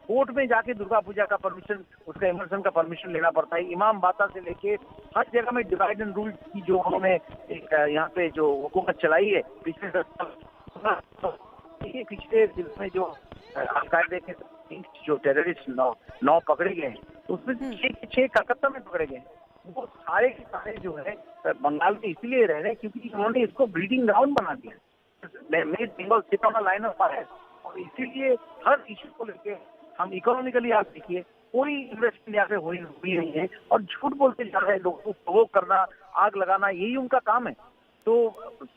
कोर्ट में जाके दुर्गा पूजा का परमिशन, उसका इमर्शन का परमिशन लेना पड़ता है। इमाम बाता से लेके हर जगह में डिवाइड एंड रूल की जो उन्होंने एक यहाँ पे जो हुकूमत चलाई है पिछले 10 साल, पिछले दिन में जो अलकायदे के जो टेररिस्ट 9 पकड़े गए हैं, उसमें से 6 कलकत्ता में पकड़े गए हैं। वो सारे के सारे जो है बंगाल में इसलिए रह रहे हैं क्योंकि उन्होंने इसको ब्रीडिंग ग्राउंड बना दिया। मेरे Bengal sit on a line of fire, और इसीलिए हर इश्यू को लेके हम इकोनॉमिकली आप देखिए कोई इन्वेस्टमेंट यहाँ पे हुई नहीं है, और झूठ बोलते जा रहे हैं, लोगों को प्रोवोक करना, आग लगाना, यही उनका काम है। तो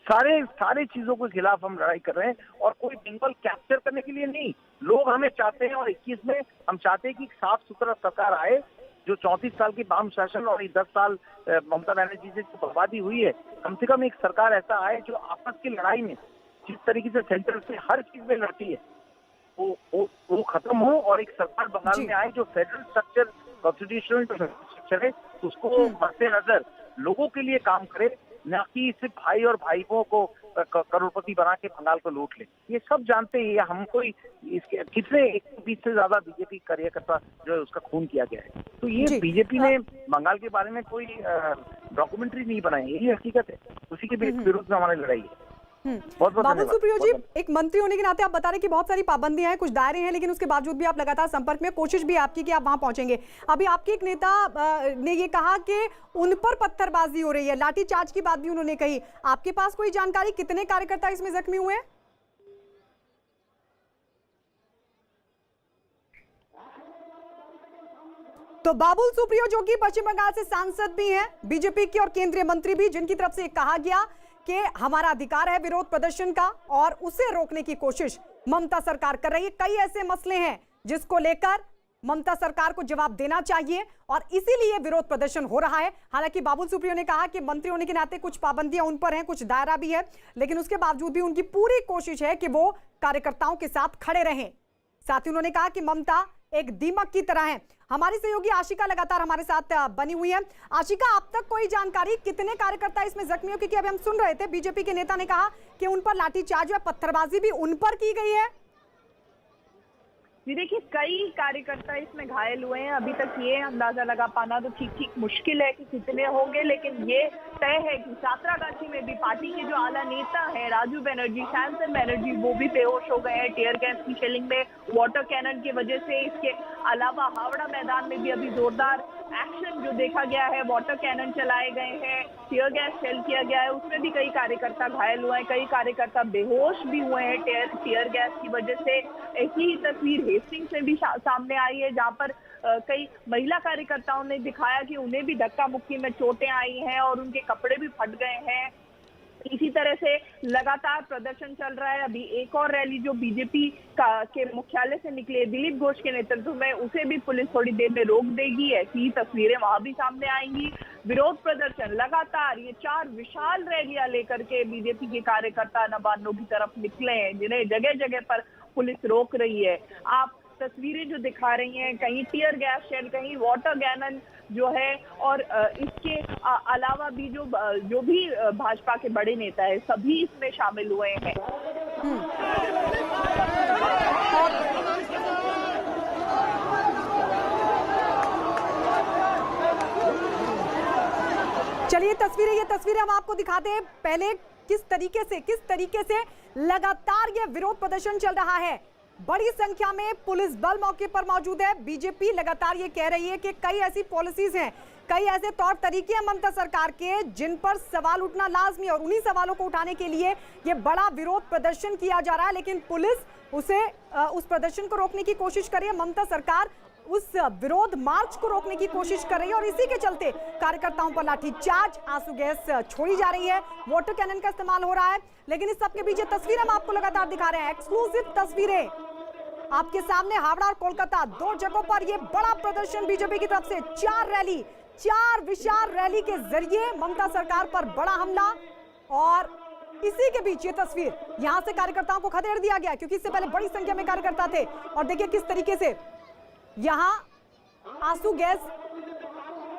सारे चीजों के खिलाफ हम लड़ाई कर रहे हैं, और कोई बंगाल कैप्चर करने के लिए नहीं। लोग हमें चाहते हैं, और 21 में हम चाहते हैं कि साफ सुथरा सरकार आए। जो 34 साल की वाम शासन और 10 साल ममता बनर्जी से जो बर्बादी हुई है, कम से कम एक सरकार ऐसा आए जो आपस की लड़ाई में जिस तरीके से सेंटर से हर चीज में लड़ती है वो खत्म हो, और एक सरकार बंगाल में आए जो फेडरल स्ट्रक्चर, कॉन्स्टिट्यूशनल स्ट्रक्चर है उसको मद्देनजर लोगों के लिए काम करे, न कि सिर्फ भाई और भाइयों को करोड़पति बना के बंगाल को लूट ले। ये सब जानते हैं। हम कोई इसके कितने 120 से ज्यादा बीजेपी कार्यकर्ता जो है उसका खून किया गया है। तो ये बीजेपी ने बंगाल के बारे में कोई डॉक्यूमेंट्री नहीं बनाई, यही हकीकत है। उसी के विरोध में हमारी लड़ाई है। बाबुल सुप्रियो जी, एक मंत्री होने के नाते आप बता रहे कि बहुत सारी पाबंदियां हैं, कुछ दायरे हैं, लेकिन उसके बावजूद भी आप लगातार संपर्क में, कोशिश भी आपकी कि आप वहां पहुंचेंगे। अभी आपके एक नेता ने ये कहा कि उन पर पत्थरबाजी हो रही है, लाठीचार्ज की बात भी उन्होंने कही। आपके पास कोई जानकारी कितने कार्यकर्ता इसमें जख्मी हुए हैं? तो बाबुल सुप्रियो जो कि पश्चिम बंगाल से सांसद भी हैं, बीजेपी के और केंद्रीय मंत्री भी, जिनकी तरफ से कहा गया कि हमारा अधिकार है विरोध प्रदर्शन का, और उसे रोकने की कोशिश ममता सरकार कर रही है। कई ऐसे मसले हैं जिसको लेकर ममता सरकार को जवाब देना चाहिए, और इसीलिए विरोध प्रदर्शन हो रहा है। हालांकि बाबुल सुप्रियो ने कहा कि मंत्री होने के नाते कुछ पाबंदियां उन पर हैं, कुछ दायरा भी है, लेकिन उसके बावजूद भी उनकी पूरी कोशिश है कि वो कार्यकर्ताओं के साथ खड़े रहें। साथ ही उन्होंने कहा कि ममता एक दीमक की तरह है। हमारी सहयोगी आशिका लगातार हमारे साथ बनी हुई है। आशिका, अब तक कोई जानकारी कितने कार्यकर्ता इसमें जख्मी हो? क्योंकि अभी हम सुन रहे थे बीजेपी के नेता ने कहा कि उन पर लाठीचार्ज या पत्थरबाजी भी उन पर की गई है। जी देखिए, कई कार्यकर्ता इसमें घायल हुए हैं। अभी तक ये अंदाजा लगा पाना तो ठीक मुश्किल है कि कितने होंगे, लेकिन ये तय है कि सातरागाछी में भी पार्टी के जो आला नेता है राजू बनर्जी, श्यामसन बनर्जी, वो भी बेहोश हो गए हैं टीयर गैस की शेलिंग में, वाटर कैनन की वजह से। इसके अलावा हावड़ा मैदान में भी अभी जोरदार एक्शन जो देखा गया है, वाटर कैनन चलाए गए हैं, टीयर गैस शेल किया गया है, उसमें भी कई कार्यकर्ता घायल हुए हैं, कई कार्यकर्ता बेहोश भी हुए हैं टीयर गैस की वजह से। ऐसी ही तस्वीर हेस्टिंग से भी सामने आई है, जहां पर कई महिला कार्यकर्ताओं ने दिखाया कि उन्हें भी धक्का मुक्की में चोटें आई हैं और उनके कपड़े भी फट गए हैं। इसी तरह से लगातार प्रदर्शन चल रहा है। अभी एक और रैली जो बीजेपी के मुख्यालय से निकली है दिलीप घोष के नेतृत्व में, उसे भी पुलिस थोड़ी देर में रोक देगी। ऐसी तस्वीरें वहां भी सामने आएंगी। विरोध प्रदर्शन लगातार, ये 4 विशाल रैलियां लेकर के बीजेपी के कार्यकर्ता नवान्नों की तरफ निकले हैं, जिन्हें जगह जगह पर पुलिस रोक रही है। आप तस्वीरें जो दिखा रही हैं, कहीं टीयर गैस शेल, कहीं वाटर कैनन जो है, और इसके अलावा भी जो भी भाजपा के बड़े नेता है सभी इसमें शामिल हुए हैं। चलिए ये तस्वीरें हम आपको दिखाते हैं। पहले किस तरीके से लगातार ये विरोध प्रदर्शन चल रहा है। बड़ी संख्या में पुलिस बल मौके पर मौजूद है। बीजेपी लगातार ये कह रही है कि कई ऐसी पॉलिसीज हैं, कई ऐसे तौर तरीके हैं ममता सरकार के जिन पर सवाल उठना लाजमी, और उन्हीं सवालों को उठाने के लिए ये बड़ा विरोध प्रदर्शन किया जा रहा है। लेकिन पुलिस उस प्रदर्शन को रोकने की कोशिश कर रही है। ममता सरकार उस विरोध मार्च को रोकने की कोशिश कर रही है, और इसी के चलते कार्यकर्ताओं पर लाठीचार्ज, आंसू गैस छोड़ी जा रही है, वाटर कैनन का इस्तेमाल हो रहा है। लेकिन इस सबके बीच तस्वीरें हम आपको लगातार दिखा रहे हैं, एक्सक्लूसिव तस्वीरें आपके सामने। हावड़ा और कोलकाता 2 जगहों पर यह बड़ा प्रदर्शन बीजेपी की तरफ से, 4 विशाल रैली के जरिए ममता सरकार पर बड़ा हमला। और इसी के बीच ये तस्वीर, यहां से कार्यकर्ताओं को खदेड़ दिया गया, क्योंकि इससे पहले बड़ी संख्या में कार्यकर्ता थे। और देखिए किस तरीके से यहां आंसू गैस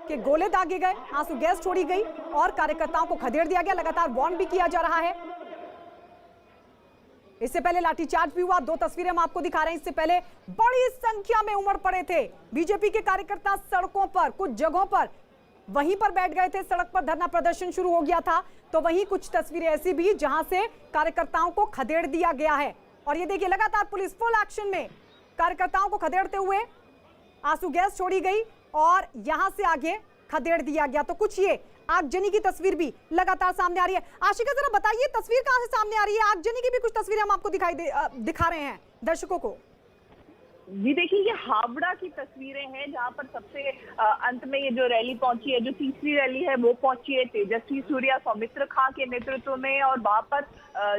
के गोले दागे गए, आंसू गैस छोड़ी गई और कार्यकर्ताओं को खदेड़ दिया गया। लगातार वार्न भी किया जा रहा है। इससे पहले लाठीचार्ज भी हुआ। 2 तस्वीरें हम आपको दिखा रहे हैं। इससे पहले बड़ी संख्या में उमड़ पड़े थे बीजेपी के कार्यकर्ता सड़कों पर, कुछ जगहों पर वहीं पर बैठ गए थे। सड़क पर धरना प्रदर्शन शुरू हो गया था, तो वहीं कुछ तस्वीरें ऐसी भी जहां से कार्यकर्ताओं को खदेड़ दिया गया है। और ये देखिए लगातार पुलिस फुल एक्शन में कार्यकर्ताओं को खदेड़ते हुए, आंसू गैस छोड़ी गई और यहां से आगे खदेड़ दिया गया। तो कुछ ये आगजनी की तस्वीर भी लगातार सामने आ रही है। आशिका जरा बताइए तस्वीर कहां से सामने आ रही है? आगजनी की भी कुछ तस्वीरें हम आपको दिखा रहे हैं दर्शकों को। जी देखिए, ये हावड़ा की तस्वीरें हैं जहां पर सबसे अंत में ये जो रैली पहुंची है, जो तीसरी रैली है वो पहुंची है तेजस्वी सूर्या सौमित्र खां के नेतृत्व में। और वहां पर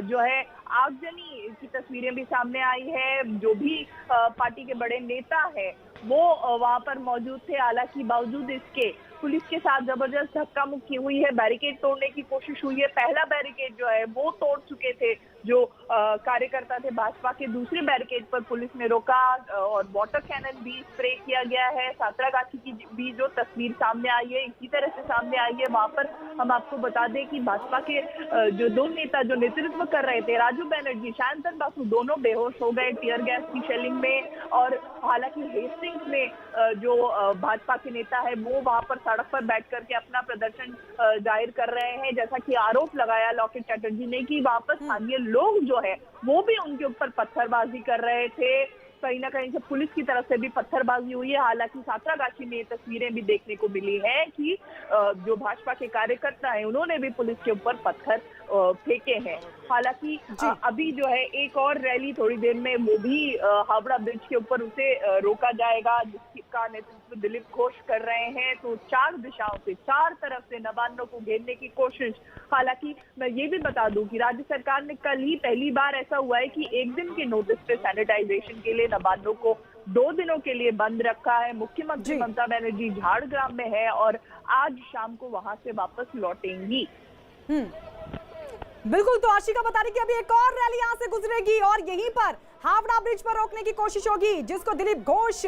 जो है आगजनी की तस्वीरें भी सामने आई है। जो भी पार्टी के बड़े नेता है वो वहां पर मौजूद थे। हालांकि बावजूद इसके पुलिस के साथ जबरदस्त धक्का मुक्की हुई है, बैरिकेड तोड़ने की कोशिश हुई है। पहला बैरिकेड जो है वो तोड़ चुके थे जो कार्यकर्ता थे भाजपा के। दूसरे बैरिकेड पर पुलिस ने रोका और वाटर कैनन भी स्प्रे किया गया है। सातरागाछी की भी जो तस्वीर सामने आई है इसी तरह से सामने आई है। वहां पर हम आपको बता दें कि भाजपा के जो 2 नेता जो नेतृत्व कर रहे थे, राजू बनर्जी, शांतन बासु, दोनों बेहोश हो गए टीयर गैस की शेलिंग में। और हालांकि हेस्टिंग्स में जो भाजपा के नेता है वो वहां पर सड़क पर बैठ करके अपना प्रदर्शन जाहिर कर रहे हैं। जैसा कि आरोप लगाया लॉकेट चैटर्जी ने कि वहां पर स्थानीय लोग जो है वो भी उनके ऊपर पत्थरबाजी कर रहे थे। कहीं ना कहीं से पुलिस की तरफ से भी पत्थरबाजी हुई है। हालांकि सातरागाछी में ये तस्वीरें भी देखने को मिली है कि जो भाजपा के कार्यकर्ता हैं उन्होंने भी पुलिस के ऊपर पत्थर फेंके हैं। हालांकि अभी जो है एक और रैली थोड़ी देर में वो भी हावड़ा ब्रिज के ऊपर उसे रोका जाएगा, जिसका नेतृत्व दिलीप घोष कर रहे हैं। तो 4 दिशाओं से, 4 तरफ से नवान्नों को घेरने की कोशिश। हालांकि मैं ये भी बता दूं कि राज्य सरकार ने कल ही पहली बार ऐसा हुआ है कि 1 दिन के नोटिस पे सैनिटाइजेशन के लिए नवान्नों को 2 दिनों के लिए बंद रखा है। मुख्यमंत्री ममता बनर्जी झाड़ग्राम में है और आज शाम को वहां से वापस लौटेंगी। बिल्कुल, तो आशिका बता रही कि अभी एक और रैली यहां से गुजरेगी और यहीं पर हावड़ा ब्रिज पर रोकने की कोशिश होगी, जिसको दिलीप घोष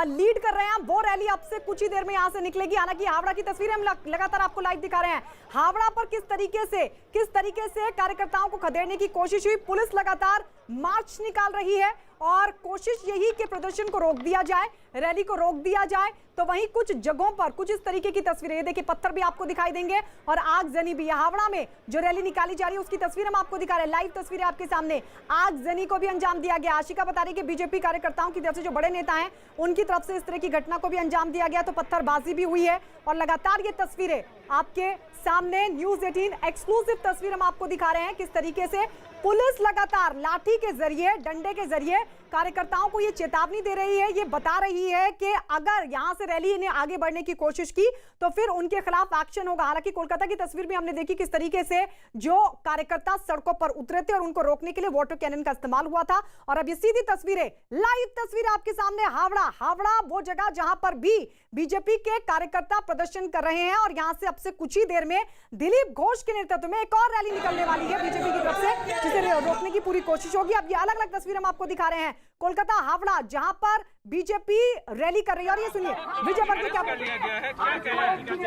लीड कर रहे हैं। वो रैली अब से कुछ ही देर में यहां से निकलेगी। हालांकि हावड़ा की तस्वीरें हम लगातार आपको लाइव दिखा रहे हैं। हावड़ा पर किस तरीके से कार्यकर्ताओं को खदेड़ने की कोशिश हुई। पुलिस लगातार मार्च निकाल रही है और कोशिश यही कि प्रदर्शन को रोक दिया जाए, रैली को रोक दिया जाए। तो वहीं कुछ जगहों पर कुछ इस तरीके की तस्वीरें, देखिए पत्थर भी आपको दिखाई देंगे और आगजनी भी। हावड़ा में जो रैली निकाली जा रही है उसकी तस्वीर हम आपको दिखा रहे हैं, लाइव तस्वीरें आपके सामने। आगजनी को भी अंजाम दिया गया। आशिका बता रही कि बीजेपी कार्यकर्ताओं की तरफ से जो बड़े नेता हैं उनकी तरफ से इस तरह की घटना को भी अंजाम दिया गया। तो पत्थरबाजी भी हुई है और लगातार ये तस्वीरें आपके सामने न्यूज 18 एक्सक्लूसिव तस्वीर हम आपको दिखा रहे हैं किस तरीके से पुलिस लगातार लाठी के जरिए, डंडे के जरिए कार्यकर्ताओं को ये चेतावनी दे रही है, ये बता रही है कि अगर यहां से रैली ने आगे बढ़ने की कोशिश की तो फिर उनके खिलाफ एक्शन होगा। हालांकि कोलकाता की तस्वीर में हमने देखी किस तरीके से जो कार्यकर्ता सड़कों पर उतरे थे और उनको रोकने के लिए वाटर कैनन का इस्तेमाल हुआ था। और अब ये सीधी तस्वीरें, लाइव तस्वीरें आपके सामने हावड़ा वो जगह जहां पर भी बीजेपी के कार्यकर्ता प्रदर्शन कर रहे हैं और यहां से अब से कुछ ही देर में दिलीप घोष के नेतृत्व में एक और रैली निकलने वाली है बीजेपी की तरफ से, जिसे रोकने की पूरी कोशिश होगी। अब ये अलग अलग तस्वीर हम आपको दिखा रहे हैं कोलकाता हावड़ा जहां पर बीजेपी रैली कर रही है। और ये सुनिए विजय वर्गीय क्या।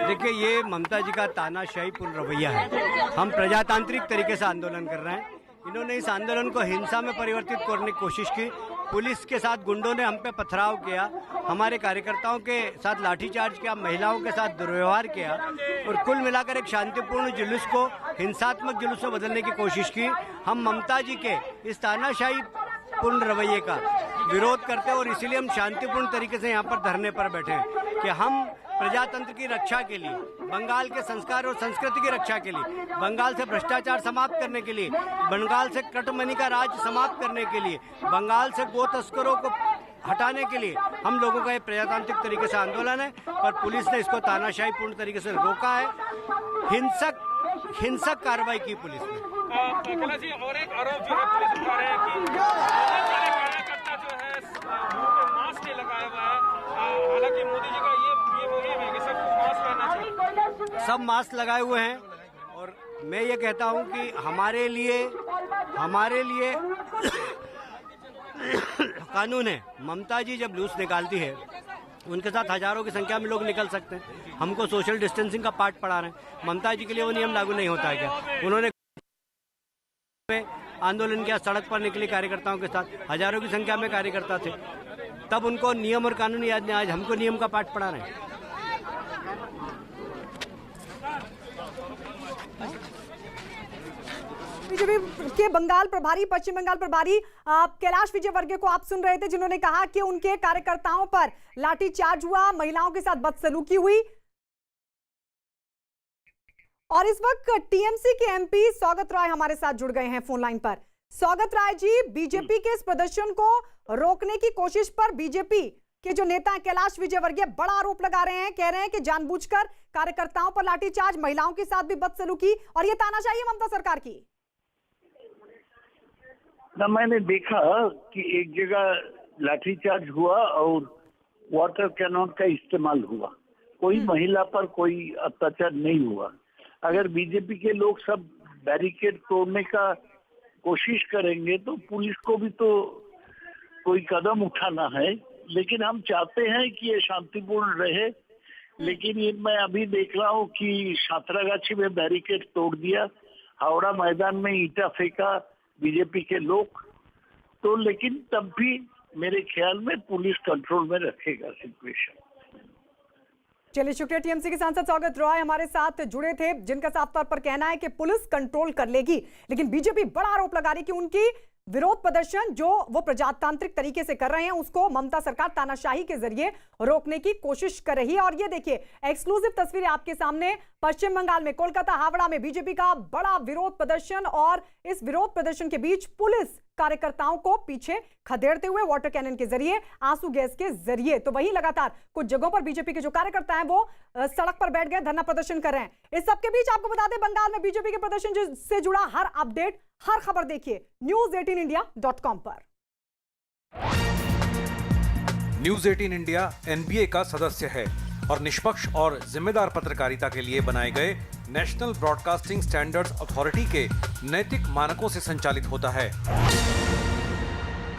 देखिए, ये ममता जी का तानाशाहीपूर्ण रवैया है। हम प्रजातांत्रिक तरीके से आंदोलन कर रहे हैं। इन्होंने इस आंदोलन को हिंसा में परिवर्तित करने की कोशिश की। पुलिस के साथ गुंडों ने हम पे पथराव किया, हमारे कार्यकर्ताओं के साथ लाठीचार्ज किया, महिलाओं के साथ दुर्व्यवहार किया और कुल मिलाकर एक शांतिपूर्ण जुलूस को हिंसात्मक जुलूस में बदलने की कोशिश की। हम ममता जी के इस तानाशाहीपूर्ण रवैये का विरोध करते हैं और इसीलिए हम शांतिपूर्ण तरीके से यहाँ पर धरने पर बैठे हैं कि हम प्रजातंत्र की रक्षा के लिए, बंगाल के संस्कार और संस्कृति की रक्षा के लिए, बंगाल से भ्रष्टाचार समाप्त करने के लिए, बंगाल से कटमनी का राज समाप्त करने के लिए, बंगाल से गो तस्करों को हटाने के लिए हम लोगों का ये प्रजातांत्रिक तरीके से आंदोलन है। पर पुलिस ने इसको तानाशाहीपूर्ण तरीके से रोका है, हिंसक कार्रवाई की पुलिस ने। और एक आरोप जो है पुलिस उठा रहे हैं कि कार्यकर्ता जो है मुंह पे मास्क नहीं लगाया हुआ है। हालांकि मोदी जी का ये मुहिम है कि सबको मास्क पहनना चाहिए। सब मास्क लगाए हुए हैं और मैं ये कहता हूं कि हमारे लिए कानून है। ममता जी जब लूस निकालती है उनके साथ हजारों की संख्या में लोग निकल सकते हैं। हमको सोशल डिस्टेंसिंग का पाठ पढ़ा रहे हैं। ममता जी के लिए वो नियम लागू नहीं होता है क्या? उन्होंने आंदोलन किया, सड़क पर निकले कार्यकर्ताओं के साथ, हजारों की संख्या में कार्यकर्ता थे, तब उनको नियम और कानून याद नहीं। आज हमको नियम का पाठ पढ़ा रहे हैं। बीजेपी के बंगाल प्रभारी, पश्चिम बंगाल प्रभारी कैलाश विजयवर्गीय को आप सुन रहे थे, जिन्होंने कहा कि उनके कार्यकर्ताओं पर लाठीचार्ज हुआ, महिलाओं के साथ बदसलूकी हुई। और इस वक्त टीएमसी के एमपी स्वागत राय हमारे साथ जुड़ गए हैं फोन लाइन पर। स्वागत राय जी, बीजेपी के इस प्रदर्शन को रोकने की कोशिश पर बीजेपी के जो नेता कैलाश विजयवर्गीय बड़ा आरोप लगा रहे हैं, कह रहे हैं कि जानबूझकर कार्यकर्ताओं पर लाठीचार्ज, महिलाओं के साथ भी बदसलूकी और ये तानाशाही है ममता सरकार की। ना मैंने देखा कि एक जगह लाठीचार्ज हुआ और वाटर कैनन का इस्तेमाल हुआ, कोई महिला पर कोई अत्याचार नहीं हुआ। अगर बीजेपी के लोग सब बैरिकेड तोड़ने का कोशिश करेंगे तो पुलिस को भी तो कोई कदम उठाना है, लेकिन हम चाहते हैं कि ये शांतिपूर्ण रहे। लेकिन ये मैं अभी देख रहा हूँ कि सातरागाछी में बैरिकेड तोड़ दिया, हावड़ा मैदान में ईंटा फेंका बीजेपी के लोग, तो लेकिन तब भी मेरे ख्याल में पुलिस कंट्रोल में रखेगा सिचुएशन। चलिए, शुक्रिया। टीएमसी के सांसद स्वागत रॉय हमारे साथ जुड़े थे, जिनका साफ तौर पर कहना है कि पुलिस कंट्रोल कर लेगी, लेकिन बीजेपी बड़ा आरोप लगा रही है कि उनकी विरोध प्रदर्शन जो वो प्रजातांत्रिक तरीके से कर रहे हैं उसको ममता सरकार तानाशाही के जरिए रोकने की कोशिश कर रही है। और ये देखिए एक्सक्लूसिव तस्वीरें आपके सामने, पश्चिम बंगाल में कोलकाता हावड़ा में बीजेपी का बड़ा विरोध प्रदर्शन और इस विरोध प्रदर्शन के बीच पुलिस कार्यकर्ताओं को पीछे खदेड़ते हुए वाटर कैनन के जरिए, आंसू गैस के जरिए। तो वहीं लगातार कुछ जगहों पर बीजेपी के जो कार्यकर्ता हैं वो सड़क पर बैठ गए, धरना प्रदर्शन कर रहे हैं। इस सबके बीच आपको बता दें, बंगाल में बीजेपी के प्रदर्शन से जुड़ा हर अपडेट, हर खबर देखिए news18india.com पर। न्यूज 18 इंडिया एनबीए का सदस्य है और निष्पक्ष और जिम्मेदार पत्रकारिता के लिए बनाए गए नेशनल ब्रॉडकास्टिंग स्टैंडर्ड्स अथॉरिटी के नैतिक मानकों से संचालित होता है।